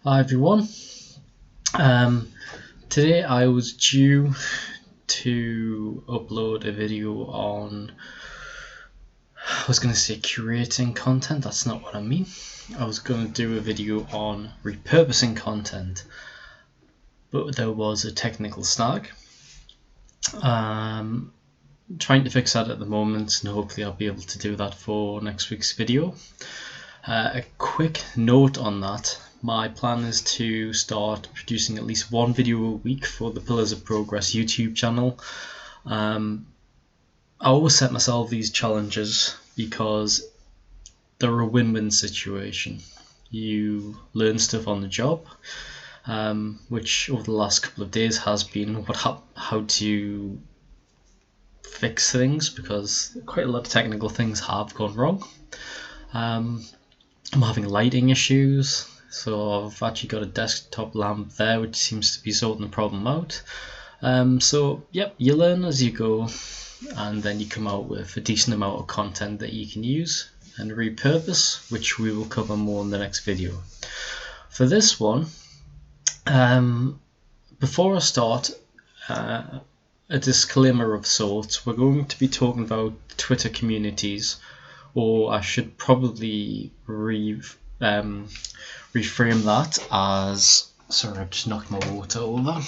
Hi everyone. Today I was due to upload a video on, I was going to say curating content, that's not what I mean. I was going to do a video on repurposing content, but there was a technical snag. Trying to fix that at the moment, and hopefully I'll be able to do that for next week's video. A quick note on that. My plan is to start producing at least one video a week for the Pillars of Progress YouTube channel. I always set myself these challenges because they're a win-win situation. You learn stuff on the job, which over the last couple of days has been how to fix things, because quite a lot of technical things have gone wrong. I'm having lighting issues, so I've actually got a desktop lamp there which seems to be sorting the problem out. So yep, you learn as you go, and then you come out with a decent amount of content that you can use and repurpose, which we will cover more in the next video. For this one, before I start, a disclaimer of sorts. We're going to be talking about Twitter communities, or I should probably reframe that as, sorry, I've just knocked my water over.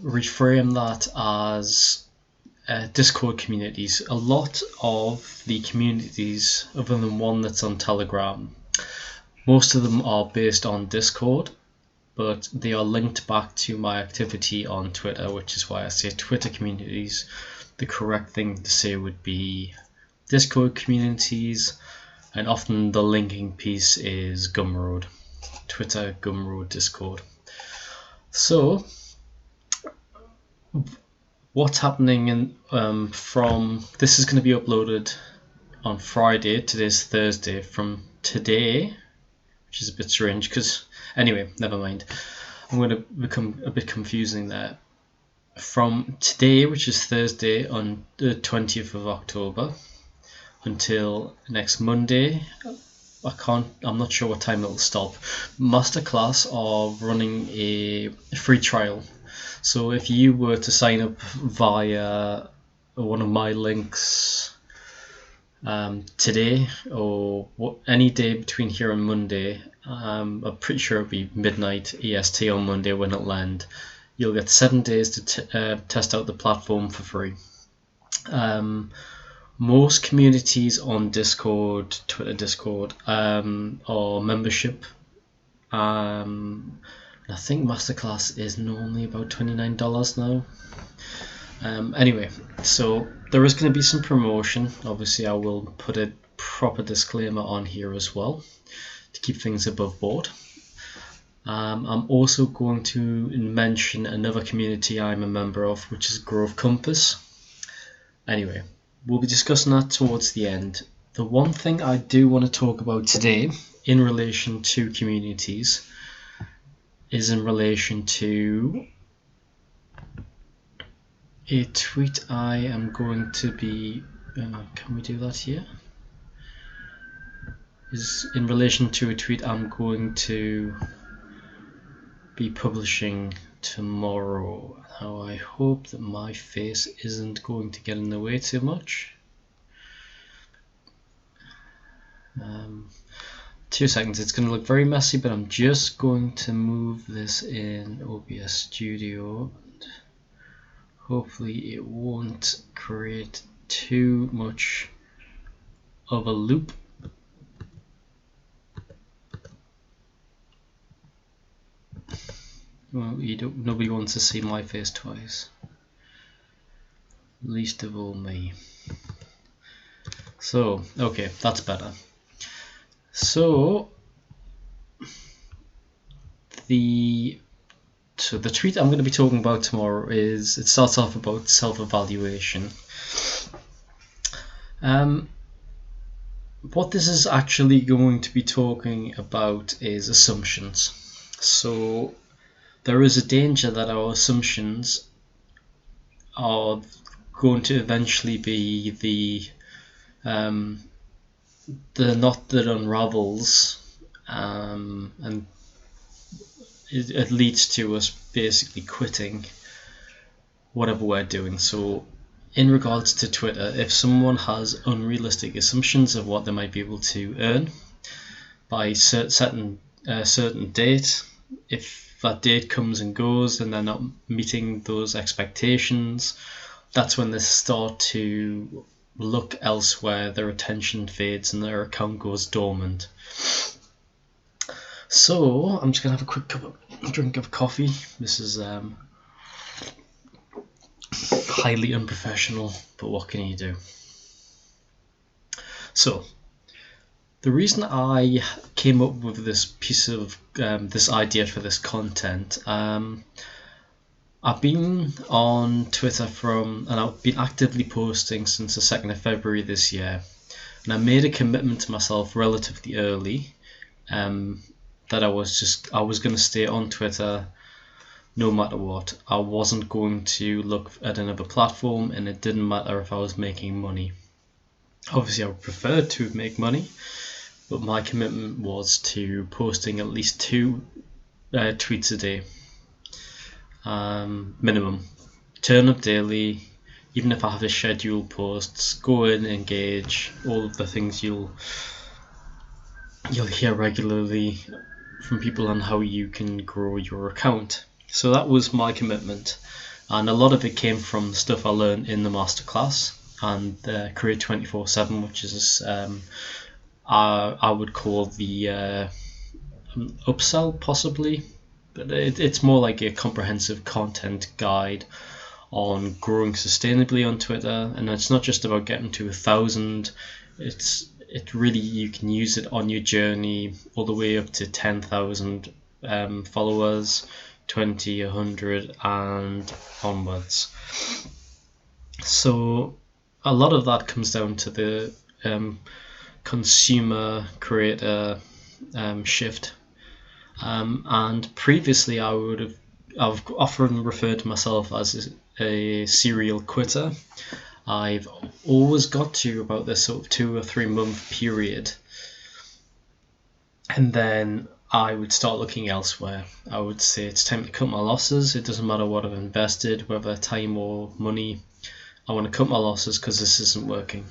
Reframe that as Discord communities. A lot of the communities, other than one that's on Telegram, most of them are based on Discord, but they are linked back to my activity on Twitter, which is why I say Twitter communities. The correct thing to say would be Discord communities, and often the linking piece is Gumroad. Twitter, Gumroad, Discord. So what's happening in from this is going to be uploaded on Friday. Today's Thursday. From today, which is a bit strange because anyway, never mind. I'm going to become a bit confusing there. From today, which is Thursday on the 20th of October, until next Monday, I'm not sure what time it'll stop. Masterclass are running a free trial. So if you were to sign up via one of my links today, or any day between here and Monday, I'm pretty sure it'll be midnight EST on Monday when it'll end. You'll get 7 days to test out the platform for free. Most communities on Discord, Twitter Discord, are membership. I think Masterclass is normally about $29 now. Anyway, so there is going to be some promotion. Obviously, I will put a proper disclaimer on here as well to keep things above board. I'm also going to mention another community I'm a member of, which is Grove Compass. Anyway, we'll be discussing that towards the end. The one thing I do want to talk about today in relation to communities is in relation to a tweet I am going to be, can we do that here? Is in relation to a tweet I'm going to be publishing tomorrow. Now I hope that my face isn't going to get in the way too much. 2 seconds, it's going to look very messy, but I'm just going to move this in OBS Studio. Hopefully it won't create too much of a loop. Well, nobody wants to see my face twice, least of all me. So, okay, that's better. So the tweet I'm going to be talking about tomorrow it starts off about self-evaluation. What this is actually going to be talking about is assumptions. So there is a danger that our assumptions are going to eventually be the knot that unravels, and it leads to us basically quitting whatever we're doing. So in regards to Twitter, if someone has unrealistic assumptions of what they might be able to earn by setting a certain date, if that date comes and goes and they're not meeting those expectations, that's when they start to look elsewhere, their attention fades and their account goes dormant. So I'm just going to have a quick drink of coffee. This is highly unprofessional, but what can you do? So the reason I came up with this piece of this idea for this content, I've been on Twitter and I've been actively posting since the 2nd of February this year, and I made a commitment to myself relatively early that I was going to stay on Twitter no matter what. I wasn't going to look at another platform, and it didn't matter if I was making money. Obviously I would prefer to make money, but my commitment was to posting at least 2 tweets a day, minimum. Turn up daily, even if I have a scheduled posts, go in, engage, all of the things you'll hear regularly from people on how you can grow your account. So that was my commitment, and a lot of it came from stuff I learned in the Masterclass and Career 24/7, which is I would call the upsell possibly, but it's more like a comprehensive content guide on growing sustainably on Twitter. And it's not just about getting to 1,000. It really, you can use it on your journey all the way up to 10,000 followers, 20, 100 and onwards. So a lot of that comes down to the consumer creator shift, and previously I've often referred to myself as a serial quitter. I've always got to about this sort of 2 or 3 month period, and then I would start looking elsewhere. I would say it's time to cut my losses. It doesn't matter what I've invested, whether time or money. I want to cut my losses because this isn't working.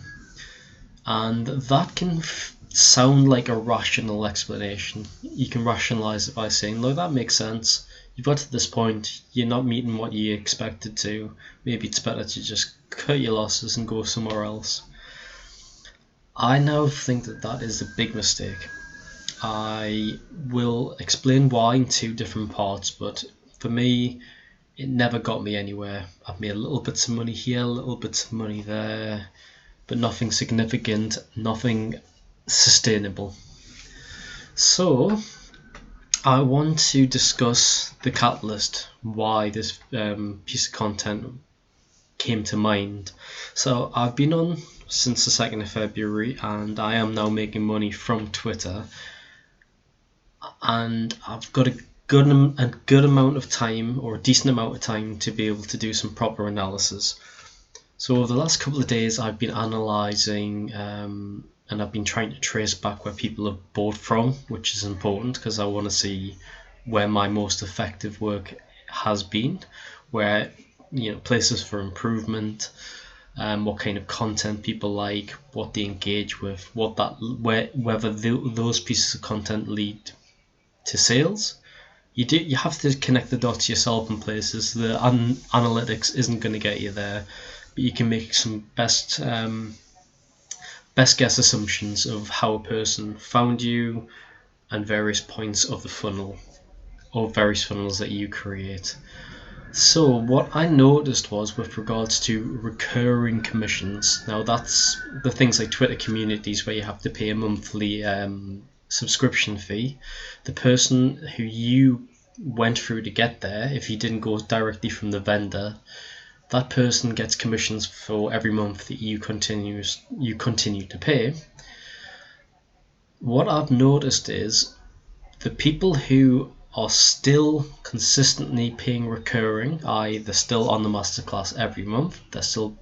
And that can sound like a rational explanation. You can rationalize it by saying, look, that makes sense. You've got to this point, you're not meeting what you expected to. Maybe it's better to just cut your losses and go somewhere else. I now think that is a big mistake. I will explain why in 2 different parts, but for me, it never got me anywhere. I've made little bits of money here, little bits of money there, but nothing significant, nothing sustainable. So I want to discuss the catalyst, why this piece of content came to mind. So I've been on since the 2nd of February, and I am now making money from Twitter, and I've got a good amount of time, or a decent amount of time, to be able to do some proper analysis. So over the last couple of days I've been analysing and I've been trying to trace back where people have bought from, which is important because I want to see where my most effective work has been, where, places for improvement, what kind of content people like, what they engage with, whether those pieces of content lead to sales. You have to connect the dots yourself in places. The analytics isn't going to get you there, but you can make some best guess assumptions of how a person found you and various points of the funnel, or various funnels that you create. So what I noticed was, with regards to recurring commissions, now that's the things like Twitter communities where you have to pay a monthly subscription fee. The person who you went through to get there, if you didn't go directly from the vendor, that person gets commissions for every month that you continue to pay. What I've noticed is the people who are still consistently paying recurring, i.e. they're still on the Masterclass every month, they're still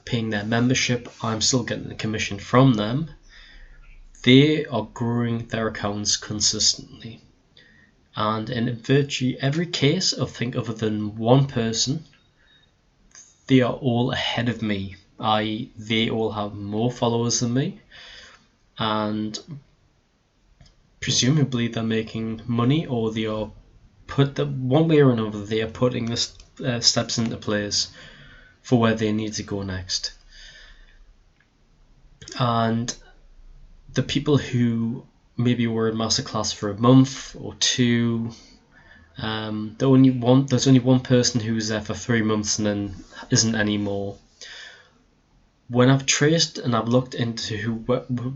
paying their membership, I'm still getting a commission from them, they are growing their accounts consistently. And in virtually every case, I think other than one person, they are all ahead of me. They all have more followers than me, and presumably they're making money, or they are one way or another they are putting the steps into place for where they need to go next. And the people who maybe were in Masterclass for a month or two, there's only one person who was there for 3 months and then isn't anymore. When I've traced and I've looked into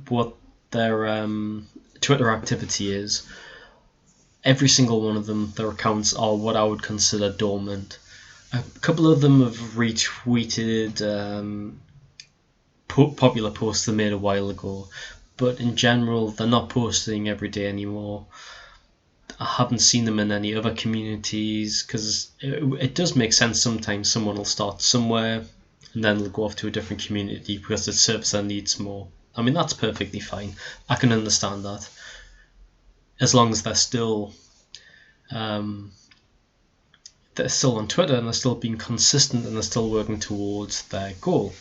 what their Twitter activity is, every single one of them, their accounts are what I would consider dormant. A couple of them have retweeted popular posts they made a while ago, but in general they're not posting every day anymore. I haven't seen them in any other communities, because it does make sense. Sometimes someone will start somewhere and then they'll go off to a different community because it serves their needs more. I mean, that's perfectly fine. I can understand that, as long as they're still on Twitter and they're still being consistent and they're still working towards their goal.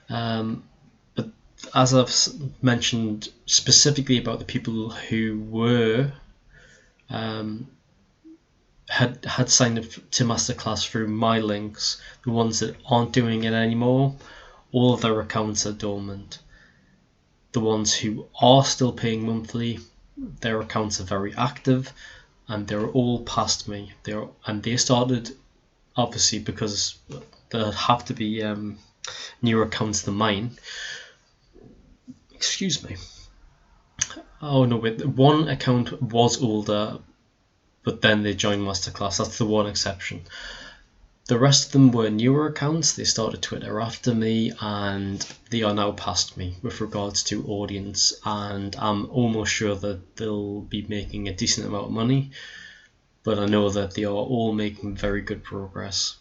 But as I've mentioned specifically about the people who were had signed up to Masterclass through my links, the ones that aren't doing it anymore, all of their accounts are dormant. The ones who are still paying monthly, their accounts are very active, and they're all past me. They started, obviously, because there have to be newer accounts than mine. Excuse me. Oh no, wait, one account was older, but then they joined Masterclass. That's the one exception. The rest of them were newer accounts. They started Twitter after me, and they are now past me with regards to audience, and I'm almost sure that they'll be making a decent amount of money, but I know that they are all making very good progress.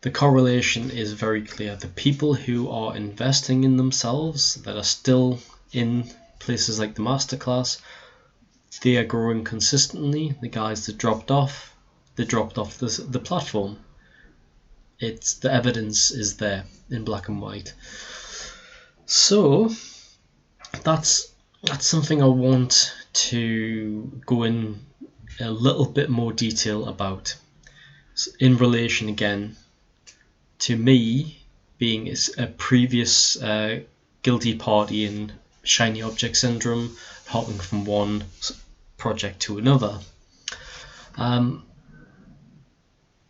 The correlation is very clear. The people who are investing in themselves, that are still in places like the Masterclass, they are growing consistently. The guys that dropped off, the platform. The evidence is there in black and white. So that's something I want to go in a little bit more detail about, in relation again to me being a previous guilty party in shiny object syndrome, hopping from one project to another.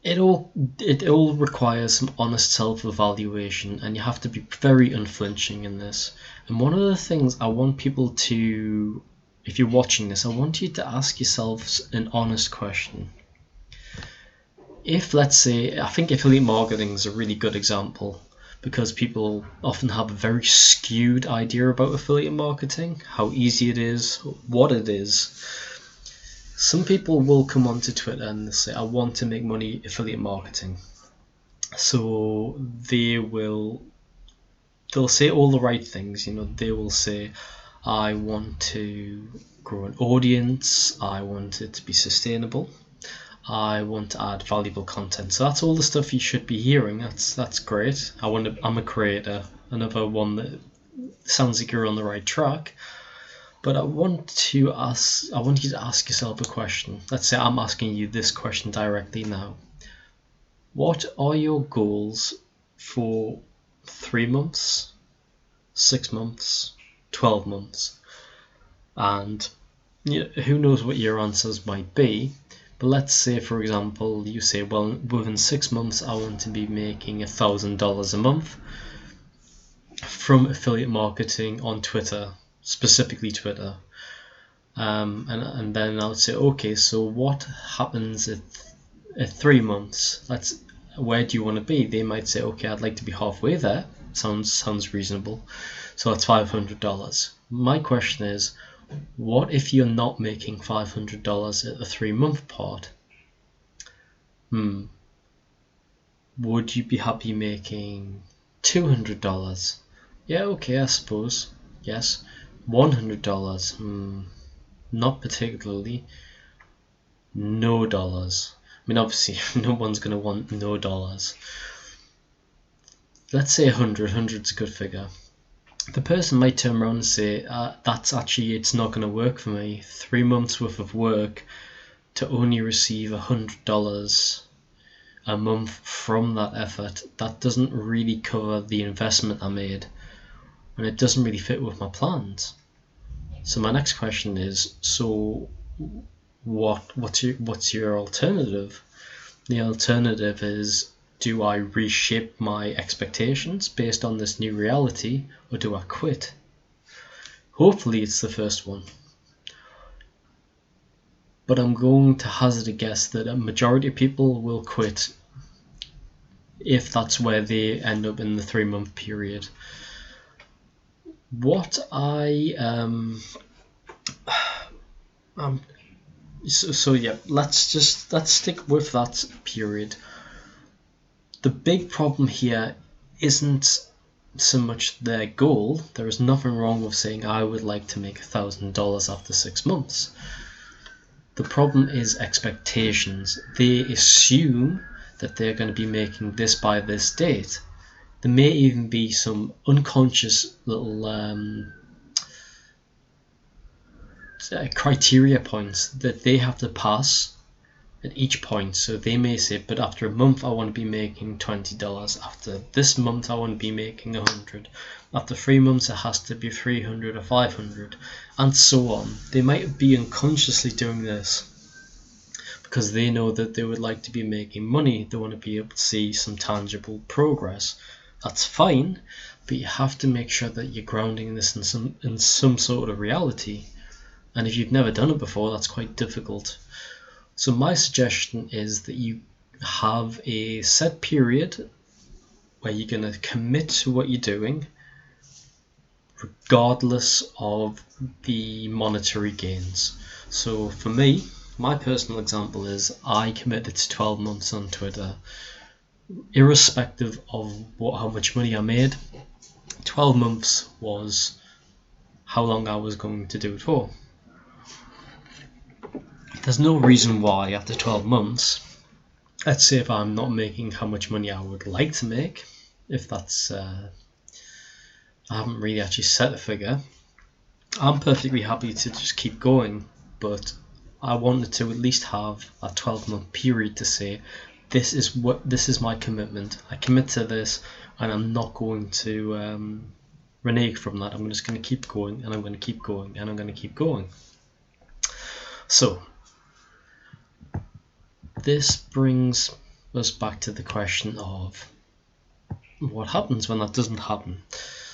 It all requires some honest self-evaluation, and you have to be very unflinching in this. And one of the things I want people to, if you're watching this, I want you to ask yourselves an honest question. If, let's say, I think affiliate marketing is a really good example, because people often have a very skewed idea about affiliate marketing, how easy it is, what it is. Some people will come onto Twitter and they'll say, I want to make money affiliate marketing. So they'll say all the right things. They will say, I want to grow an audience, I want it to be sustainable, I want to add valuable content. So that's all the stuff you should be hearing. That's great. I'm a creator. Another one that sounds like you're on the right track. But I want you to ask yourself a question. Let's say I'm asking you this question directly now. What are your goals for 3 months, 6 months, 12 months? And who knows what your answers might be. But let's say, for example, you say, well, within 6 months, I want to be making $1,000 a month from affiliate marketing on Twitter, specifically Twitter. And then I would say, okay, so what happens at 3 months? Where do you want to be? They might say, okay, I'd like to be halfway there. Sounds reasonable. So that's $500. My question is, what if you're not making $500 at the 3 month part? Would you be happy making $200? Yeah, okay, I suppose. Yes. $100? Not particularly. no dollars. I mean, obviously, no one's going to want no dollars. Let's say 100. 100's a good figure. The person might turn around and say, it's not going to work for me. 3 months worth of work to only receive $100 a month from that effort, that doesn't really cover the investment I made, and it doesn't really fit with my plans. So my next question is, so what's your alternative? The alternative is, do I reshape my expectations based on this new reality, or do I quit? Hopefully it's the first one. But I'm going to hazard a guess that a majority of people will quit if that's where they end up in the 3-month period. Let's stick with that period. The big problem here isn't so much their goal. There is nothing wrong with saying I would like to make $1,000 after 6 months. The problem is expectations. They assume that they're going to be making this by this date. There may even be some unconscious little criteria points that they have to pass at each point. So they may say, but after a month I want to be making $20. After this month I want to be making $100. After 3 months it has to be $300 or $500, and so on. They might be unconsciously doing this because they know that they would like to be making money. They want to be able to see some tangible progress. That's fine, but you have to make sure that you're grounding this in some sort of reality. And if you've never done it before, that's quite difficult. So my suggestion is that you have a set period where you're going to commit to what you're doing, regardless of the monetary gains. So for me, my personal example is I committed to 12 months on Twitter. Irrespective of how much money I made, 12 months was how long I was going to do it for. There's no reason why after 12 months, let's say if I'm not making how much money I would like to make, if that's I haven't really actually set a figure, I'm perfectly happy to just keep going, but I wanted to at least have a 12-month period to say, this is my commitment. I commit to this, and I'm not going to renege from that. I'm just going to keep going, and I'm going to keep going, and I'm going to keep going. So this brings us back to the question of what happens when that doesn't happen.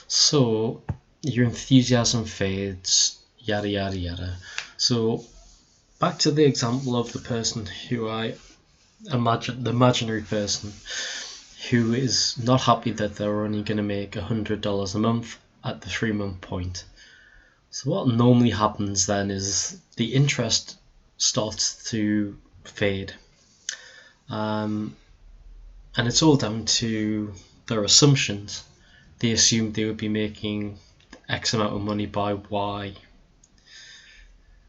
So your enthusiasm fades, yada yada yada. So back to the example of the person who I imagine, the imaginary person who is not happy that they're only going to make $100 a month at the 3-month point. So what normally happens then is the interest starts to fade. And it's all down to their assumptions. They assumed they would be making X amount of money by Y,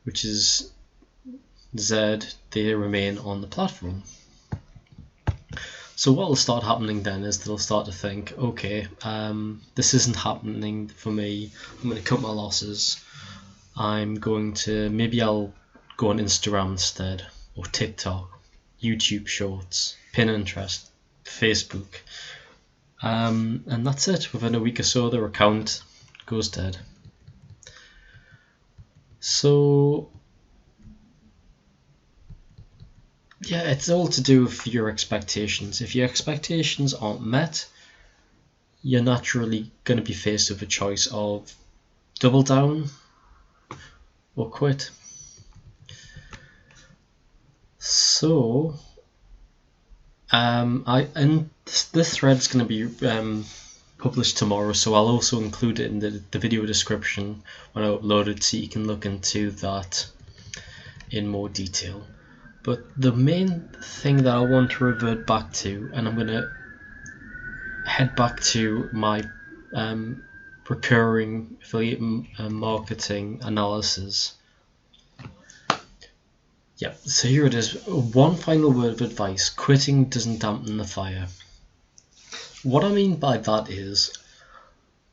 which is Z. They remain on the platform. So what will start happening then is they'll start to think, okay, this isn't happening for me. I'm going to cut my losses. Maybe I'll go on Instagram instead, or TikTok, YouTube Shorts, Pinterest, Facebook, and that's it. Within a week or so, their account goes dead. So yeah, it's all to do with your expectations. If your expectations aren't met, you're naturally going to be faced with a choice of double down or quit. So this thread is going to be published tomorrow, so I'll also include it in the video description when I upload it, so you can look into that in more detail. But the main thing that I want to revert back to, and I'm going to head back to my recurring affiliate marketing analysis. Yep, so here it is. One final word of advice: quitting doesn't dampen the fire. What I mean by that is,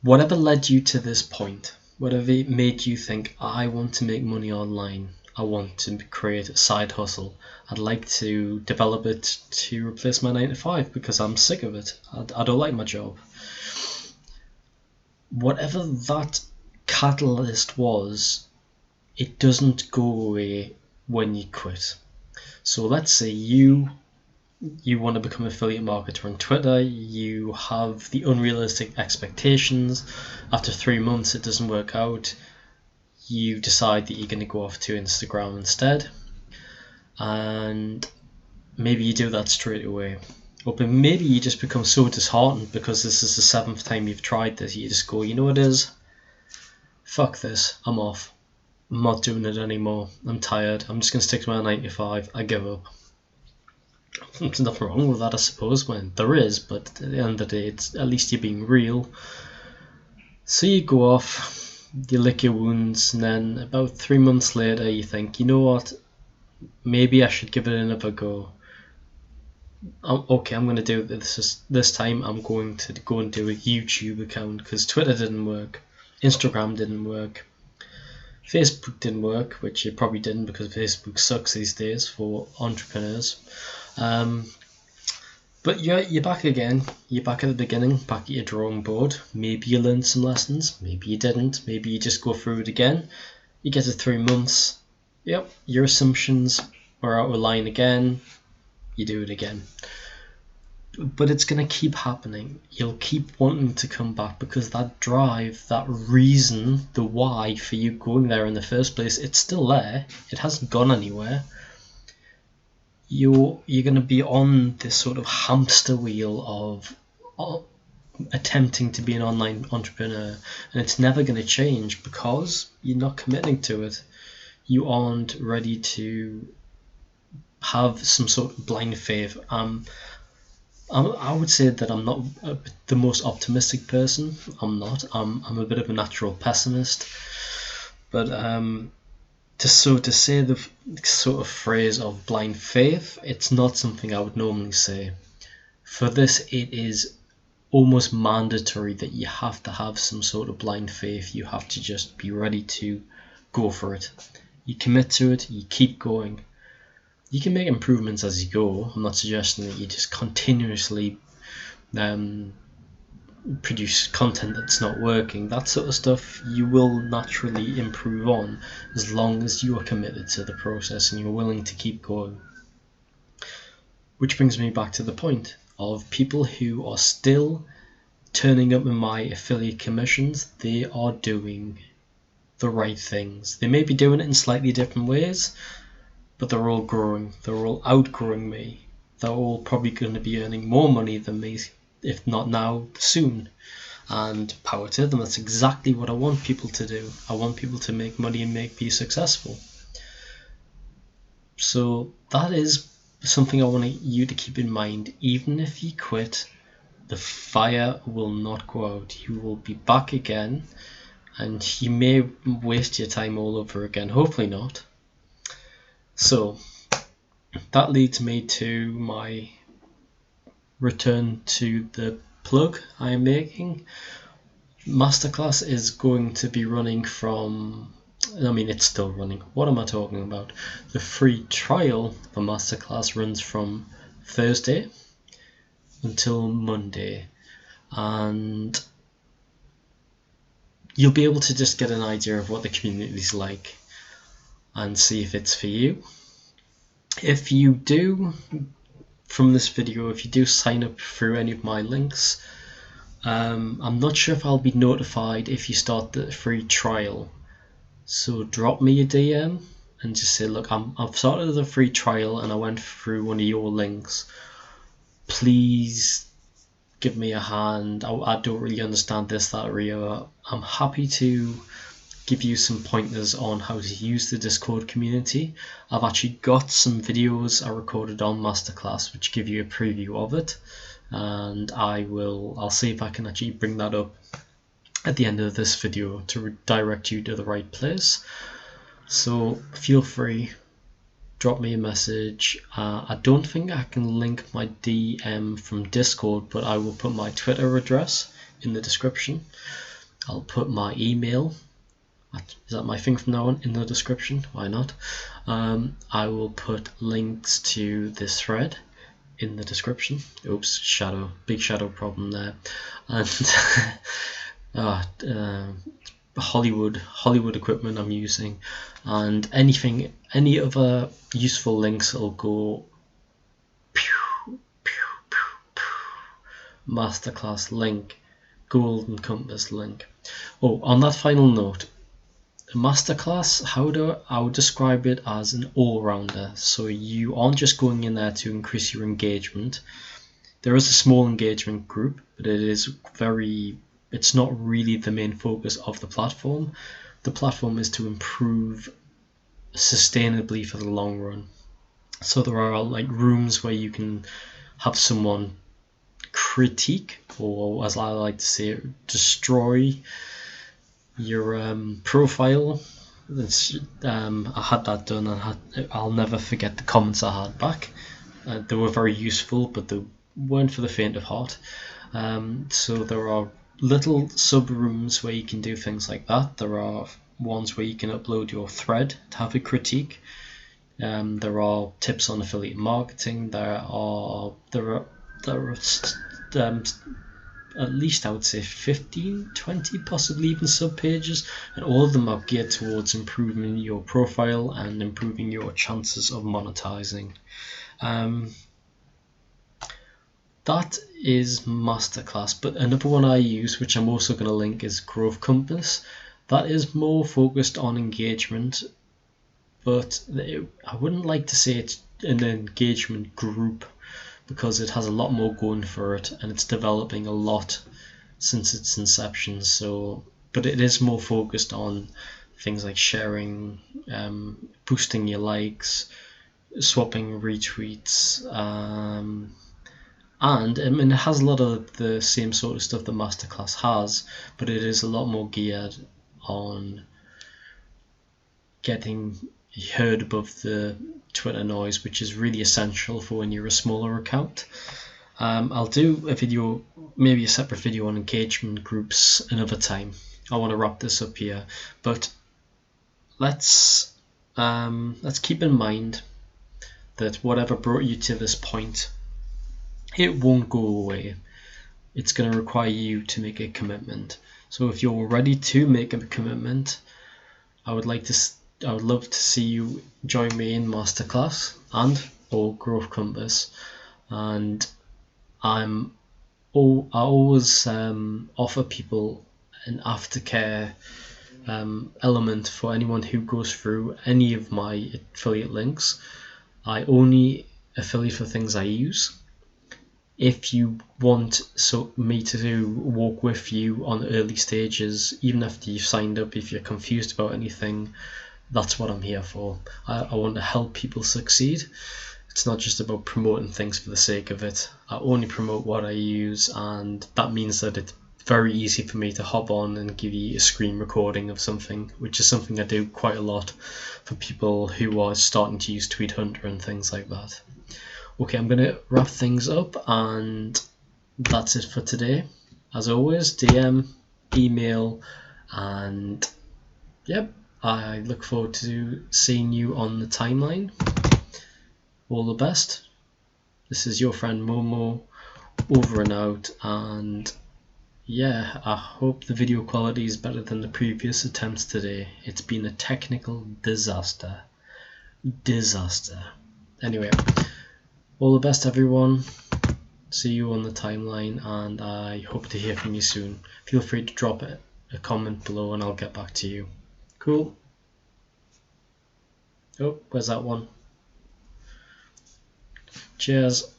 whatever led you to this point, whatever made you think, I want to make money online, I want to create a side hustle, I'd like to develop it to replace my 9 to 5 because I'm sick of it, I don't like my job. Whatever that catalyst was, it doesn't go away when you quit. So let's say you want to become an affiliate marketer on Twitter, you have the unrealistic expectations, after 3 months it doesn't work out, you decide that you're going to go off to Instagram instead, and maybe you do that straight away. Or maybe you just become so disheartened because this is the 7th time you've tried this, you just go, you know what it is? Fuck this, I'm off. I'm not doing it anymore. I'm tired. I'm just going to stick to my 9 to 5. I give up. There's nothing wrong with that, I suppose. When there is, but at the end of the day, it's at least you're being real. So you go off, you lick your wounds, and then about 3 months later, you think, you know what? Maybe I should give it another go. Okay, I'm going to do this. This time, I'm going to go and do a YouTube account because Twitter didn't work, Instagram didn't work. Facebook didn't work, which it probably didn't because Facebook sucks these days for entrepreneurs. But you're back again. You're back at the beginning, back at your drawing board. Maybe you learned some lessons. Maybe you didn't. Maybe you just go through it again. You get to 3 months. Yep, your assumptions are out of line again. You do it again. But it's going to keep happening. You'll keep wanting to come back because that drive, that reason, the why for you going there in the first place, it's still there. It hasn't gone anywhere. You're going to be on this sort of hamster wheel of attempting to be an online entrepreneur, and it's never going to change because you're not committing to it. You aren't ready to have some sort of blind faith. I would say that I'm not the most optimistic person. I'm not. I'm a bit of a natural pessimist. But to say the sort of phrase of blind faith, it's not something I would normally say. For this, it is almost mandatory that you have to have some sort of blind faith. You have to just be ready to go for it. You commit to it, you keep going. You can make improvements as you go. I'm not suggesting that you just continuously produce content that's not working. That sort of stuff you will naturally improve on as long as you are committed to the process and you're willing to keep going. Which brings me back to the point of people who are still turning up in my affiliate commissions. They are doing the right things. They may be doing it in slightly different ways, but they're all growing. They're all outgrowing me. They're all probably going to be earning more money than me, if not now, soon. And power to them. That's exactly what I want people to do. I want people to make money and be successful. So that is something I want you to keep in mind. Even if you quit, the fire will not go out. You will be back again, and you may waste your time all over again. Hopefully not. So that leads me to my return to the plug I am making. Masterclass is going to be running from, it's still running. What am I talking about? The free trial for Masterclass runs from Thursday until Monday, and you'll be able to just get an idea of what the community is like and see if it's for you. If you do, from this video, if you do sign up through any of my links, I'm not sure if I'll be notified if you start the free trial. So drop me a DM and just say, look, I've started the free trial and I went through one of your links. Please give me a hand. I don't really understand this, that, or the other. I'm happy to give you some pointers on how to use the Discord community. I've actually got some videos I recorded on Masterclass which give you a preview of it, and I'll see if I can actually bring that up at the end of this video to direct you to the right place. So feel free drop me a message. I don't think I can link my DM from Discord, but I will put my Twitter address in the description. I'll put my email. Is that my thing from now on? In the description? Why not? I will put links to this thread in the description. Oops, big shadow problem there. And Hollywood equipment I'm using, and any other useful links will go Masterclass link, golden compass link. Oh, on that final note, Masterclass, I would describe it as an all-rounder. So you aren't just going in there to increase your engagement. There is a small engagement group, but it's not really the main focus of the platform. The platform is to improve sustainably for the long run. So there are like rooms where you can have someone critique, or as I like to say, destroy your profile. I had that done, and I'll never forget the comments I had back. They were very useful, but they weren't for the faint of heart. So there are little sub rooms where you can do things like that. There are ones where you can upload your thread to have a critique. There are tips on affiliate marketing. There are at least I would say 15, 20, possibly even sub pages, and all of them are geared towards improving your profile and improving your chances of monetizing. That is Masterclass, but another one I use, which I'm also going to link, is Growth Compass. That is more focused on engagement, but I wouldn't like to say it's an engagement group, because it has a lot more going for it, and it's developing a lot since its inception. But it is more focused on things like sharing, boosting your likes, swapping retweets, and I mean, it has a lot of the same sort of stuff that Masterclass has, but it is a lot more geared on getting heard above the Twitter noise, which is really essential for when you're a smaller account. I'll do a video, maybe a separate video on engagement groups another time. I want to wrap this up here, but let's keep in mind that whatever brought you to this point, it won't go away. It's going to require you to make a commitment. So if you're ready to make a commitment, I would love to see you join me in Masterclass and or Growth Compass. And I always offer people an aftercare element for anyone who goes through any of my affiliate links. I only affiliate for things I use. If you want me to walk with you on early stages, even after you've signed up, if you're confused about anything, that's what I'm here for. I want to help people succeed. It's not just about promoting things for the sake of it. I only promote what I use, and that means that it's very easy for me to hop on and give you a screen recording of something, which is something I do quite a lot for people who are starting to use Tweet Hunter and things like that. Okay, I'm going to wrap things up, and that's it for today. As always, DM, email, and yep, I look forward to seeing you on the timeline. All the best. This is your friend Momo, over and out, and yeah, I hope the video quality is better than the previous attempts today. It's been a technical disaster. Anyway, all the best everyone. See you on the timeline, and I hope to hear from you soon. Feel free to drop a comment below and I'll get back to you. Cool. Oh, where's that one? Cheers.